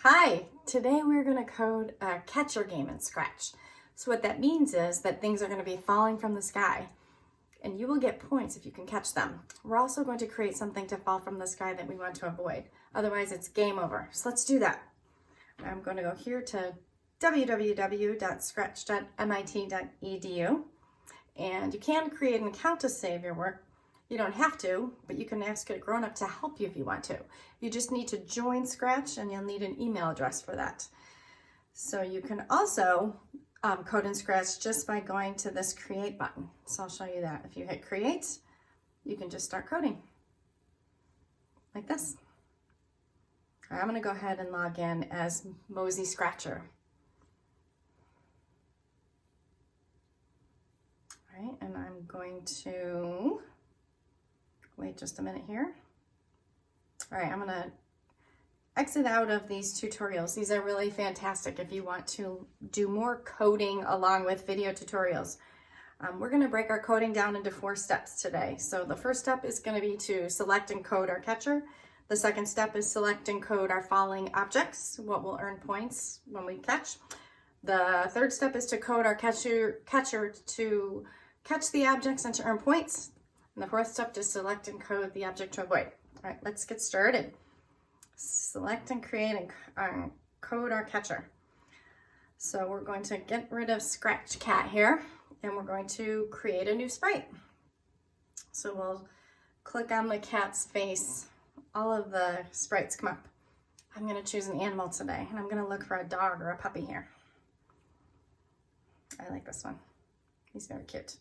Hi, today we're going to code a catcher game in Scratch. So what that means is that things are going to be falling from the sky and you will get points if you can catch them. We're also going to create something to fall from the sky that we want to avoid. Otherwise it's game over. So let's do that. I'm going to go here to www.scratch.mit.edu and you can create an account to save your work. You don't have to, but you can ask a grown-up to help you if you want to. You just need to join Scratch and you'll need an email address for that. So you can also code in Scratch just by going to this create button. So I'll show you that. If you hit create, you can just start coding like this. All right, I'm gonna go ahead and log in as Mosey Scratcher. All right, and I'm going to wait just a minute here. All right, I'm gonna exit out of these tutorials. These are really fantastic if you want to do more coding along with video tutorials. We're gonna break our coding down into 4 steps today. So the first step is gonna be to select and code our catcher. The second step is select and code our falling objects, what will earn points when we catch. The third step is to code our catcher to catch the objects and to earn points. And the fourth step is select and code the object to avoid. All right, let's get started. Select and create and code our catcher. So we're going to get rid of Scratch Cat here, and we're going to create a new sprite. So we'll click on the cat's face. All of the sprites come up. I'm going to choose an animal today, and I'm going to look for a dog or a puppy here. I like this one. He's very cute.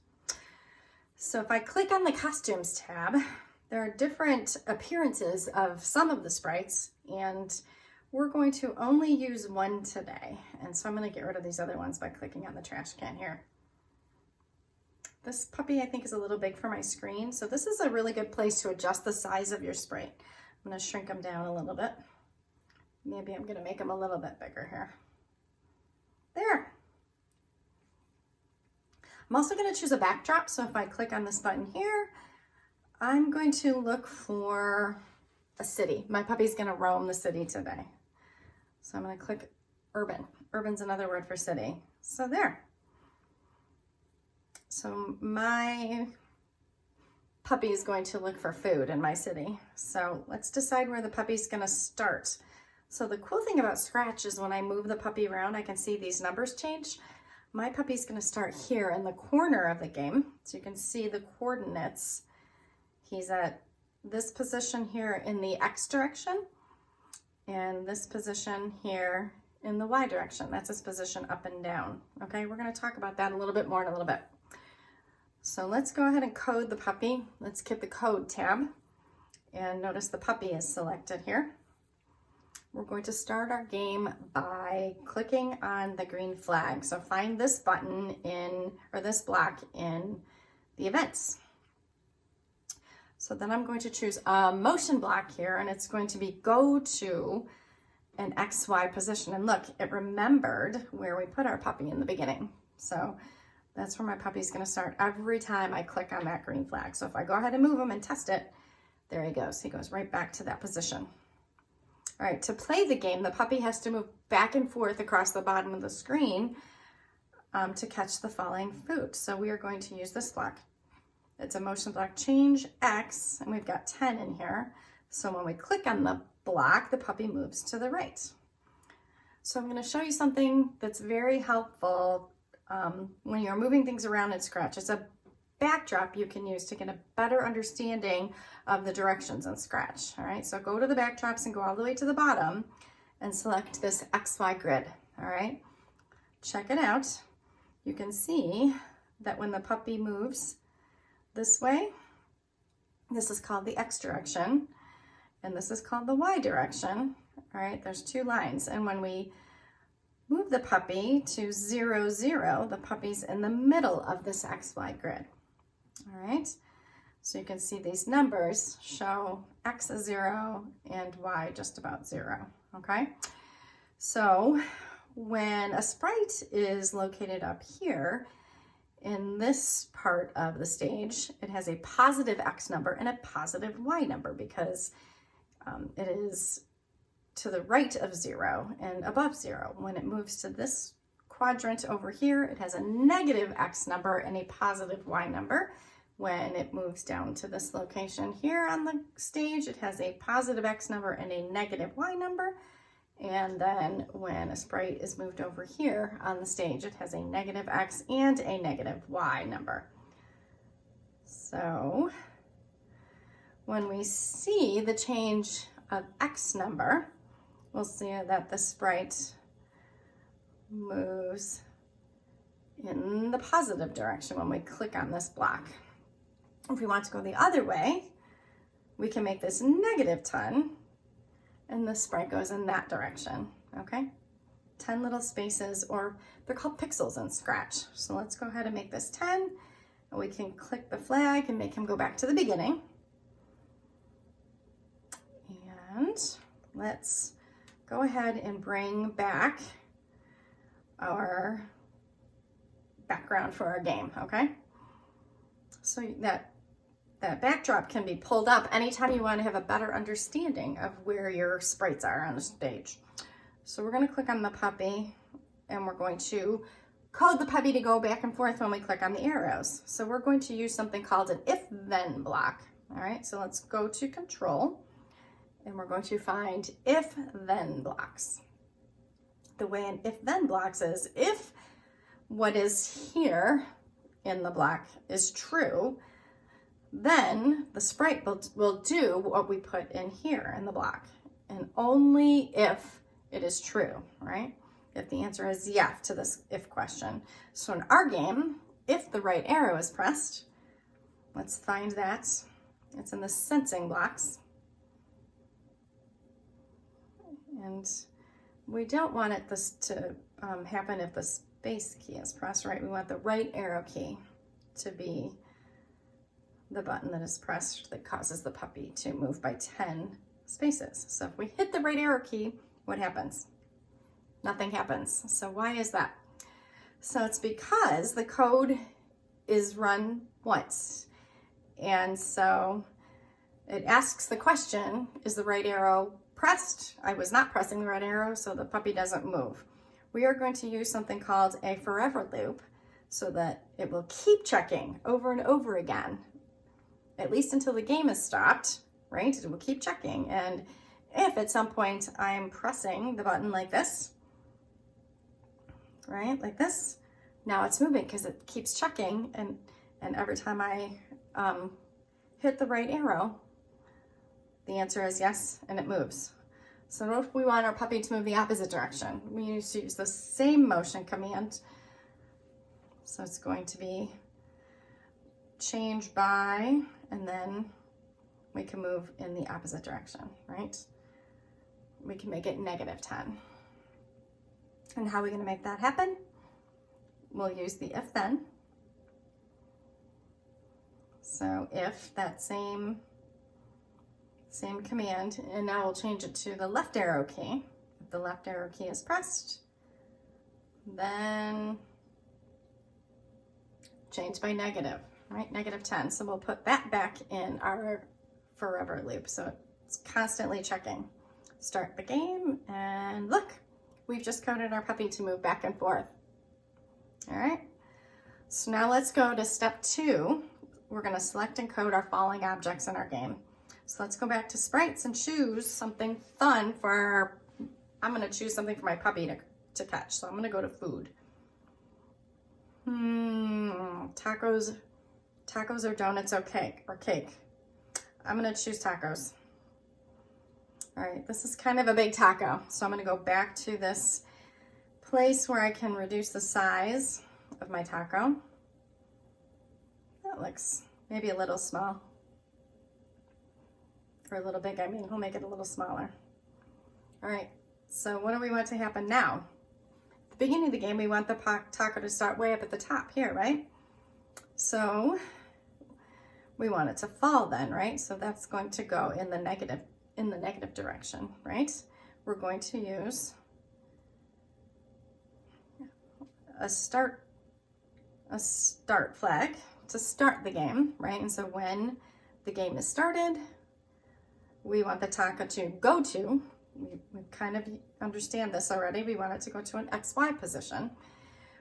So if I click on the costumes tab, there are different appearances of some of the sprites, and we're going to only use one today. And so I'm going to get rid of these other ones by clicking on the trash can here. This puppy I think is a little big for my screen, so this is a really good place to adjust the size of your sprite. I'm going to shrink them down a little bit. Maybe I'm going to make them a little bit bigger here. There. I'm also going to choose a backdrop, so if I click on this button here, I'm going to look for a city. My puppy's going to roam the city today. So I'm going to click urban. Urban's another word for city. So there. So my puppy is going to look for food in my city. So let's decide where the puppy's going to start. So the cool thing about Scratch is when I move the puppy around, I can see these numbers change. My puppy's going to start here in the corner of the game. So you can see the coordinates. He's at this position here in the X direction and this position here in the Y direction. That's his position up and down. Okay, we're going to talk about that a little bit more in a little bit. So let's go ahead and code the puppy. Let's hit the code tab and notice the puppy is selected here. We're going to start our game by clicking on the green flag. So find this button or this block in the events. So then I'm going to choose a motion block here, and it's going to be go to an XY position. And look, it remembered where we put our puppy in the beginning. So that's where my puppy's going to start every time I click on that green flag. So if I go ahead and move him and test it, there he goes. He goes right back to that position. All right, to play the game, the puppy has to move back and forth across the bottom of the screen to catch the falling food. So we are going to use this block. It's a motion block, change X, and we've got 10 in here. So when we click on the block, the puppy moves to the right. So I'm going to show you something that's very helpful when you're moving things around in Scratch. It's a backdrop you can use to get a better understanding of the directions in Scratch. All right, so go to the backdrops and go all the way to the bottom and select this XY grid. All right, check it out. You can see that when the puppy moves this way, this is called the X direction, and this is called the Y direction. All right, there's 2 lines, and when we move the puppy to 0, 0, the puppy's in the middle of this XY grid. All right, so you can see these numbers show X is 0 and Y just about 0, okay? So when a sprite is located up here, in this part of the stage, it has a positive X number and a positive Y number because it is to the right of 0 and above 0. When it moves to this quadrant over here, it has a negative X number and a positive Y number. When it moves down to this location here on the stage, it has a positive X number and a negative Y number. And then when a sprite is moved over here on the stage, it has a negative X and a negative Y number. So when we see the change of X number, we'll see that the sprite moves in the positive direction when we click on this block. If we want to go the other way, we can make this negative 10 and the sprite goes in that direction, okay? 10 little spaces, or they're called pixels in Scratch. So let's go ahead and make this 10, and we can click the flag and make him go back to the beginning. And let's go ahead and bring back our background for our game, okay? So that backdrop can be pulled up anytime you want to have a better understanding of where your sprites are on the stage. So we're going to click on the puppy and we're going to code the puppy to go back and forth when we click on the arrows. So we're going to use something called an if-then block. All right, so let's go to Control and we're going to find if-then blocks. The way an if-then blocks is if what is here in the block is true, then the sprite will do what we put in here in the block, and only if it is true, right? If the answer is yes to this if question. So in our game, if the right arrow is pressed, let's find that. It's in the sensing blocks. And we don't want it to happen if the space key is pressed, right? We want the right arrow key to be the button that is pressed that causes the puppy to move by 10 spaces. So if we hit the right arrow key, what happens? Nothing happens. So why is that? So it's because the code is run once. And so it asks the question, is the right arrow pressed? I was not pressing the right arrow, so the puppy doesn't move. We are going to use something called a forever loop so that it will keep checking over and over again, at least until the game is stopped, right? It will keep checking. And if at some point I'm pressing the button like this, right, like this, now it's moving because it keeps checking. And every time I hit the right arrow, the answer is yes, and it moves. So if we want our puppy to move the opposite direction, we need to use the same motion command. So it's going to be change by, and then we can move in the opposite direction, right? We can make it negative 10. And how are we going to make that happen? We'll use the if then. So if that same command, and now we'll change it to the left arrow key. If the left arrow key is pressed, then change by negative, right? Negative 10. So we'll put that back in our forever loop. So it's constantly checking. Start the game, and look, we've just coded our puppy to move back and forth. All right. So now let's go to step 2. We're going to select and code our falling objects in our game. So let's go back to sprites and choose something fun for I'm going to choose something for my puppy to catch. So I'm going to go to food. Tacos or donuts or cake. I'm going to choose tacos. All right, this is kind of a big taco. So I'm going to go back to this place where I can reduce the size of my taco. That looks maybe a little small. Or a little big, I mean, we'll make it a little smaller. All right, so what do we want to happen now? At the beginning of the game, we want the taco to start way up at the top here, right? So we want it to fall then, right? So that's going to go in the negative direction, right? We're going to use a start flag to start the game, right? And so when the game is started, we want the taco to go to We kind of understand this already. We want it to go to an XY position.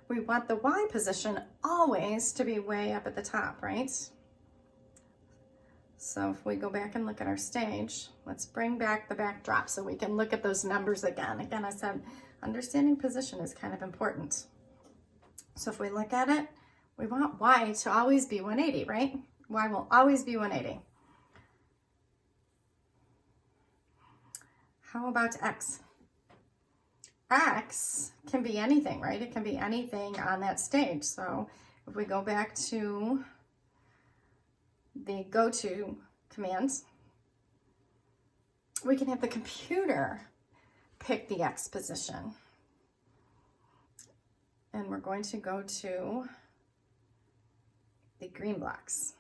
We want the Y position always to be way up at the top, right? So if we go back and look at our stage, let's bring back the backdrop so we can look at those numbers again. Again, I said understanding position is kind of important. So if we look at it, we want Y to always be 180, right? Y will always be 180. How about X? X can be anything, right? It can be anything on that stage. So if we go back to the go to commands, we can have the computer pick the X position. And we're going to go to the green blocks.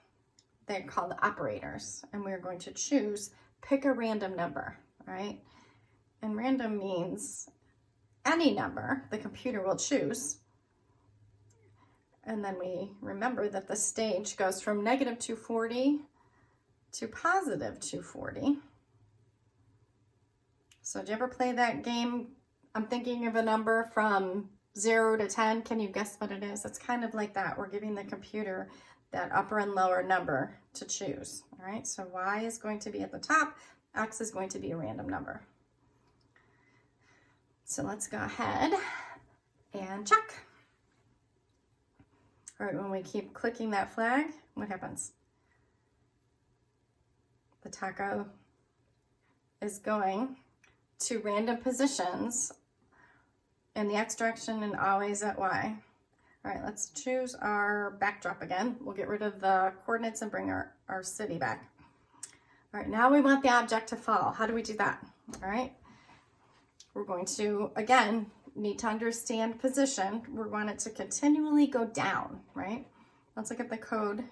They're called operators. And we're going to choose, pick a random number, right? And random means any number the computer will choose. And then we remember that the stage goes from negative 240 to positive 240. So did you ever play that game? I'm thinking of a number from 0 to 10. Can you guess what it is? It's kind of like that. We're giving the computer that upper and lower number to choose. All right, so Y is going to be at the top. X is going to be a random number. So let's go ahead and check. All right, when we keep clicking that flag, what happens? The taco is going to random positions in the X direction and always at Y. All right, let's choose our backdrop again. We'll get rid of the coordinates and bring our city back. All right, now we want the object to fall. How do we do that? All right, we're going to, again, need to understand position. We want it to continually go down, right? Let's look at the code.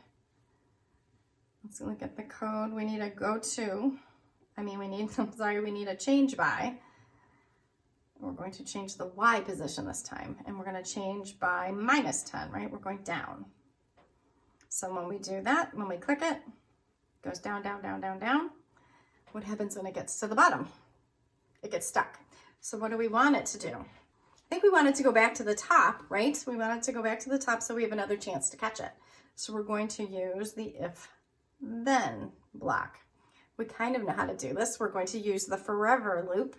Let's look at the code. We need a go to. we need a change by. We're going to change the Y position this time, and we're going to change by -10, right? We're going down. So when we do that, when we click it, it goes down, down, down, down, down. What happens when it gets to the bottom? It gets stuck. So what do we want it to do? I think we want it to go back to the top, right? We want it to go back to the top so we have another chance to catch it. So we're going to use the if-then block. We kind of know how to do this. We're going to use the forever loop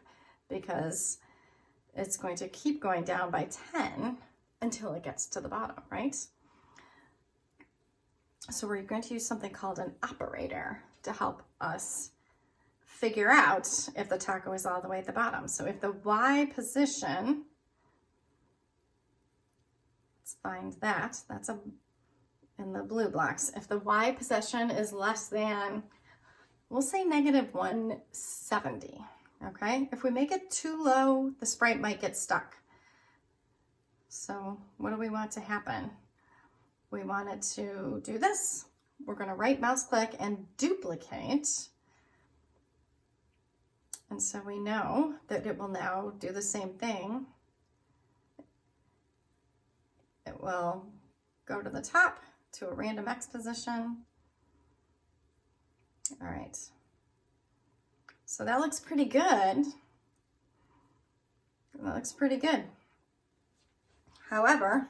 because it's going to keep going down by 10 until it gets to the bottom, right? So we're going to use something called an operator to help us figure out if the taco is all the way at the bottom. So if the Y position, let's find that, that's in the blue blocks. If the Y position is less than, we'll say -170. Okay, if we make it too low, the sprite might get stuck. So what do we want to happen? We want it to do this. We're going to right mouse click and duplicate. And so we know that it will now do the same thing. It will go to the top to a random X position. All right. So that looks pretty good. That looks pretty good. However,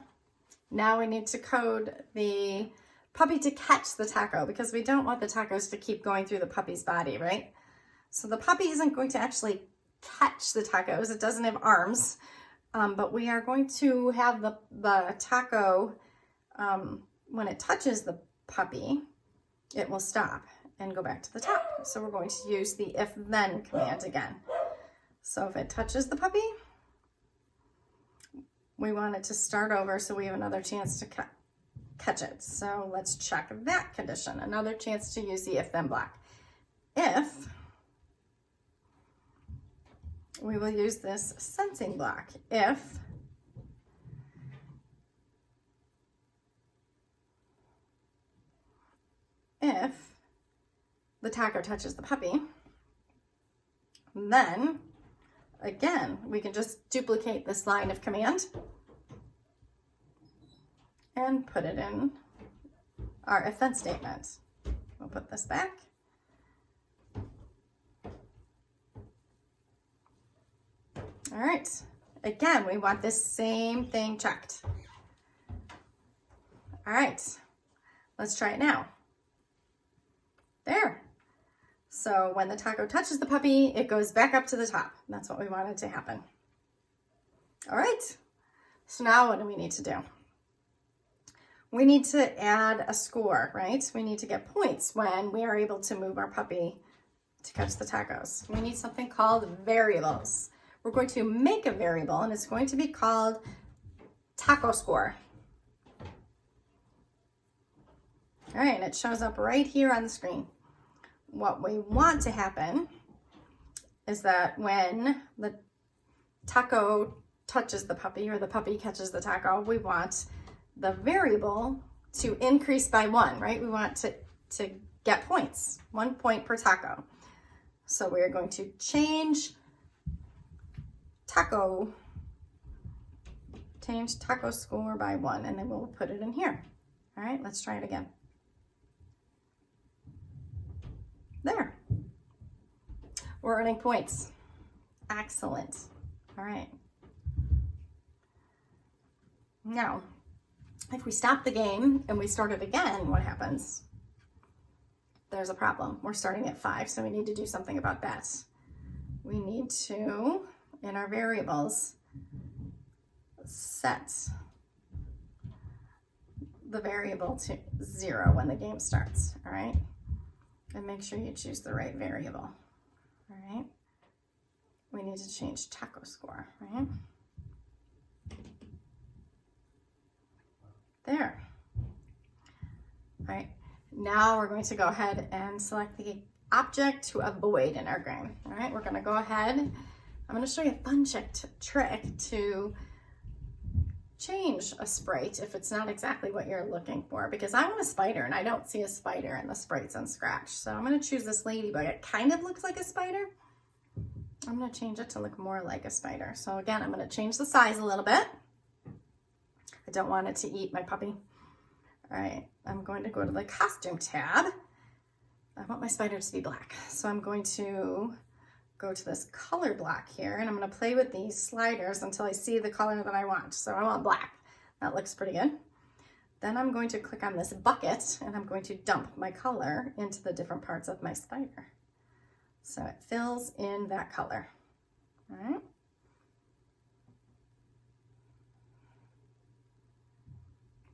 now we need to code the puppy to catch the taco because we don't want the tacos to keep going through the puppy's body, right? So the puppy isn't going to actually catch the tacos. It doesn't have arms, but we are going to have the taco, when it touches the puppy, it will stop and go back to the top. So we're going to use the if-then command again. So if it touches the puppy, we want it to start over so we have another chance to catch it. So let's check that condition. Another chance to use the if-then block. If, we will use this sensing block. If the taco touches the puppy, then again, we can just duplicate this line of command and put it in our if-then statement. We'll put this back. All right. Again, we want this same thing checked. All right. Let's try it now. There. So when the taco touches the puppy, it goes back up to the top. That's what we wanted to happen. All right. So now what do we need to do? We need to add a score, right? We need to get points when we are able to move our puppy to catch the tacos. We need something called variables. We're going to make a variable and it's going to be called taco score. All right, and it shows up right here on the screen. What we want to happen is that when the taco touches the puppy or the puppy catches the taco, we want the variable to increase by 1, right? We want to get points, 1 point per taco. So we're going to change taco score by 1, and then we'll put it in here. All right, let's try it again. There. We're earning points. Excellent. All right. Now, if we stop the game and we start it again, what happens? There's a problem. We're starting at 5, so we need to do something about that. We need to, in our variables, set the variable to 0 when the game starts, all right? And make sure you choose the right variable, all right? We need to change taco score, right? There. All right, now we're going to go ahead and select the object to avoid in our game. All right, we're gonna go ahead. I'm gonna show you a fun trick to change a sprite if it's not exactly what you're looking for, because I want a spider and I don't see a spider in the sprites on Scratch. So I'm gonna choose this ladybug. It kind of looks like a spider. I'm gonna change it to look more like a spider. So again, I'm gonna change the size a little bit. I don't want it to eat my puppy. All right, I'm going to go to the costume tab. I want my spider to be black. So I'm going to go to this color block here and I'm gonna play with these sliders until I see the color that I want. So I want black. That looks pretty good. Then I'm going to click on this bucket and I'm going to dump my color into the different parts of my spider. So it fills in that color. All right.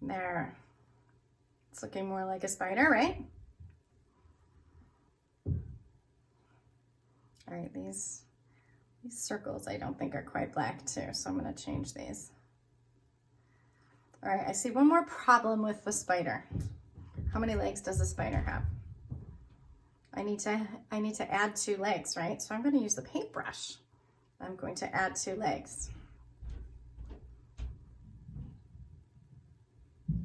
There. It's looking more like a spider, right? All right, these circles I don't think are quite black too, so I'm gonna change these. All right, I see one more problem with the spider. How many legs does the spider have? I need to add 2 legs, right? So I'm gonna use the paintbrush. I'm going to add 2 legs.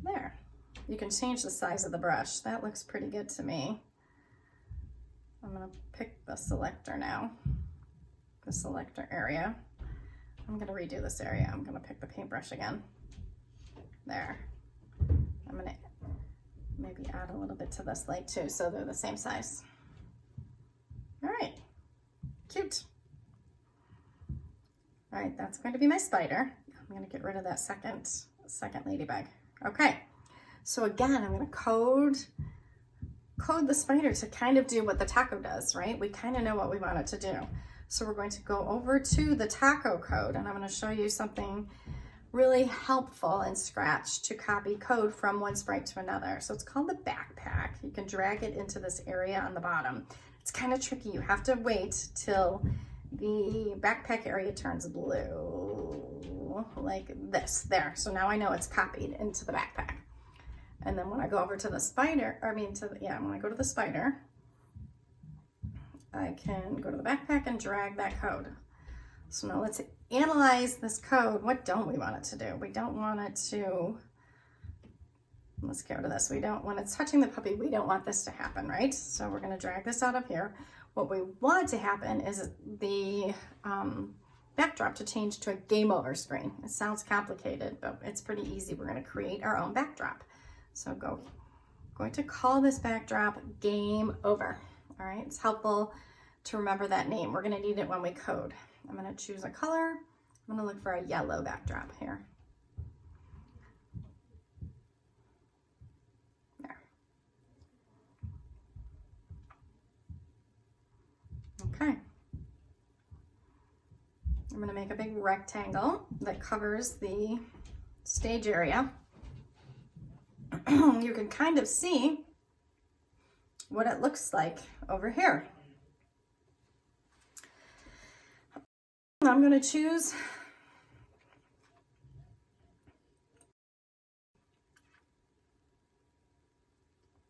There. You can change the size of the brush. That looks pretty good to me. I'm gonna pick the selector now, the selector area. I'm gonna redo this area. I'm gonna pick the paintbrush again. There. I'm gonna maybe add a little bit to this leg too, so they're the same size. All right, cute. All right, that's going to be my spider. I'm gonna get rid of that second ladybug. Okay, so again, I'm gonna code the spider to kind of do what the taco does, right? We kind of know what we want it to do. So we're going to go over to the taco code and I'm going to show you something really helpful in Scratch to copy code from one sprite to another. So it's called the backpack. You can drag it into this area on the bottom. It's kind of tricky. You have to wait till the backpack area turns blue, like this, there. So now I know it's copied into the backpack. And then when I go over to the spider, when I go to the spider, I can go to the backpack and drag that code. So now let's analyze this code. What don't we want it to do? We don't want it to, let's get rid of this. When it's touching the puppy, we don't want this to happen, right? So we're gonna drag this out of here. What we want to happen is the backdrop to change to a game over screen. It sounds complicated, but it's pretty easy. We're gonna create our own backdrop. So going to call this backdrop game over. All right, it's helpful to remember that name. We're gonna need it when we code. I'm going to choose a color. I'm going to look for a yellow backdrop here. There. Okay. I'm going to make a big rectangle that covers the stage area. You can kind of see what it looks like over here. I'm going to choose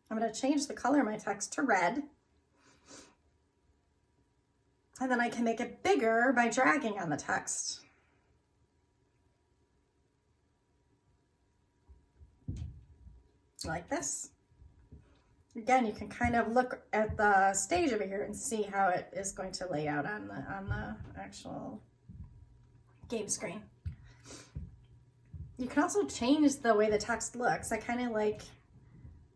I'm going to change the color of my text to red. And then I can make it bigger by dragging on the text. Like this. Again, you can kind of look at the stage over here and see how it is going to lay out on the actual game screen. You can also change the way the text looks. I kind of like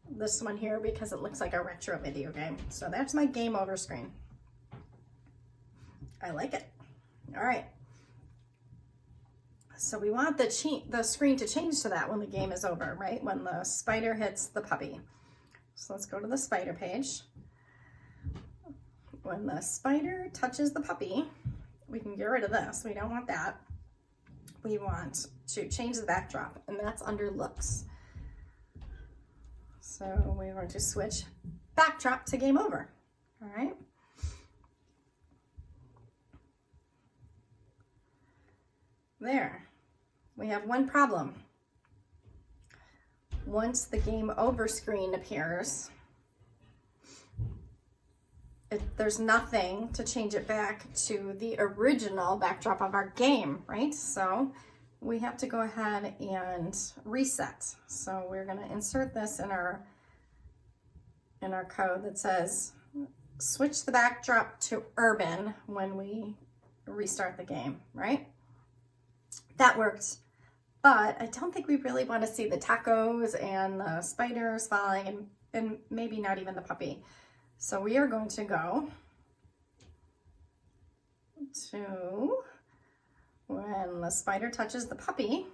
this one here because it looks like a retro video game. So that's my game over screen. I like it. All right. So we want the screen to change to that when the game is over, right? When the spider hits the puppy. So let's go to the spider page. When the spider touches the puppy, we can get rid of this. We don't want that. We want to change the backdrop, and that's under looks. So we're going to switch backdrop to game over. All right. There. We have one problem. Once the game over screen appears, there's nothing to change it back to the original backdrop of our game, right? So we have to go ahead and reset. So we're going to insert this in our code that says switch the backdrop to urban when we restart the game, right? That worked, but I don't think we really want to see the tacos and the spiders falling and maybe not even the puppy. So we are going to go to when the spider touches the puppy,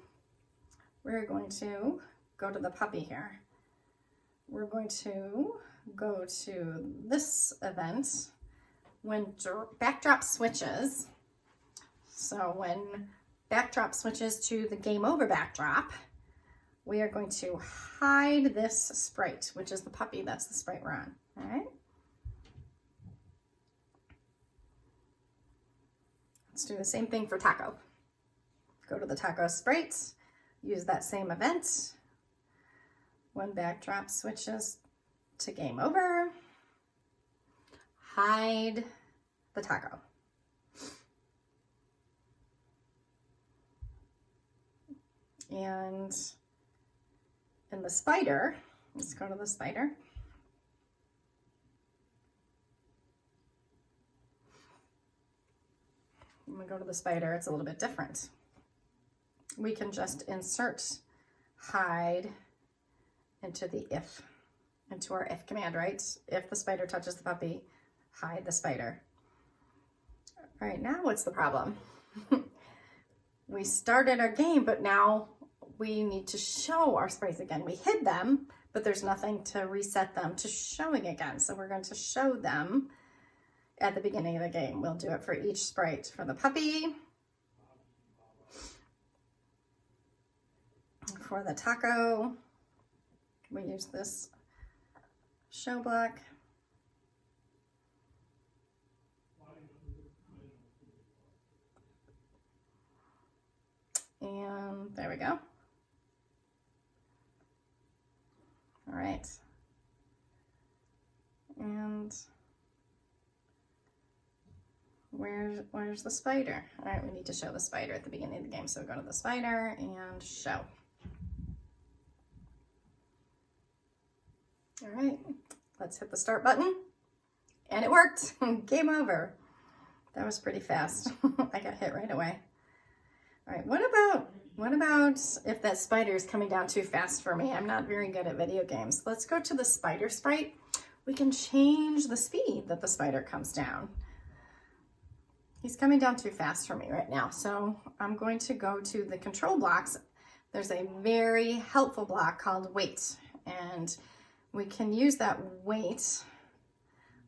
we're going to go to the puppy here. We're going to go to this event when backdrop switches. So when backdrop switches to the game over backdrop, we are going to hide this sprite, which is the puppy. That's the sprite we're on. All right. Let's do the same thing for taco. Go to the taco sprites, use that same event. When backdrop switches to game over, hide the taco. And in the spider, let's go to the spider. When we go to the spider, it's a little bit different. We can just insert hide into our if command, right? If the spider touches the puppy, hide the spider. All right, now what's the problem? We started our game, but now we need to show our sprites again. We hid them, but there's nothing to reset them to showing again. So we're going to show them at the beginning of the game. We'll do it for each sprite. For the puppy, for the taco, we use this show block. And there we go. All right. And where's the spider? All right, we need to show the spider at the beginning of the game. So we go to the spider and show. All right, let's hit the start button. And it worked. Game over. That was pretty fast. I got hit right away. All right, what about if that spider is coming down too fast for me? I'm not very good at video games. Let's go to the spider sprite. We can change the speed that the spider comes down. He's coming down too fast for me right now. So I'm going to go to the control blocks. There's a very helpful block called weight, and we can use that weight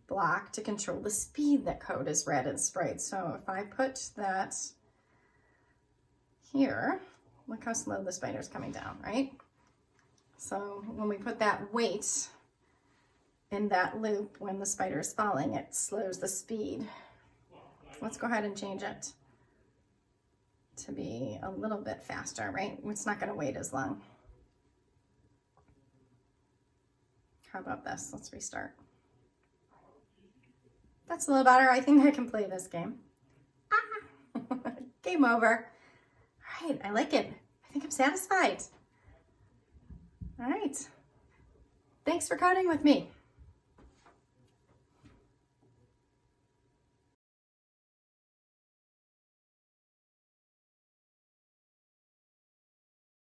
block to control the speed that code is read and sprayed. So if I put that here, look how slow the spider's coming down, right? So when we put that weight in that loop, when the spider is falling, it slows the speed. Let's go ahead and change it to be a little bit faster, right? It's not going to wait as long. How about this? Let's restart. That's a little better. I think I can play this game. Ah! Game over. All right, I like it. I think I'm satisfied. All right. Thanks for coding with me.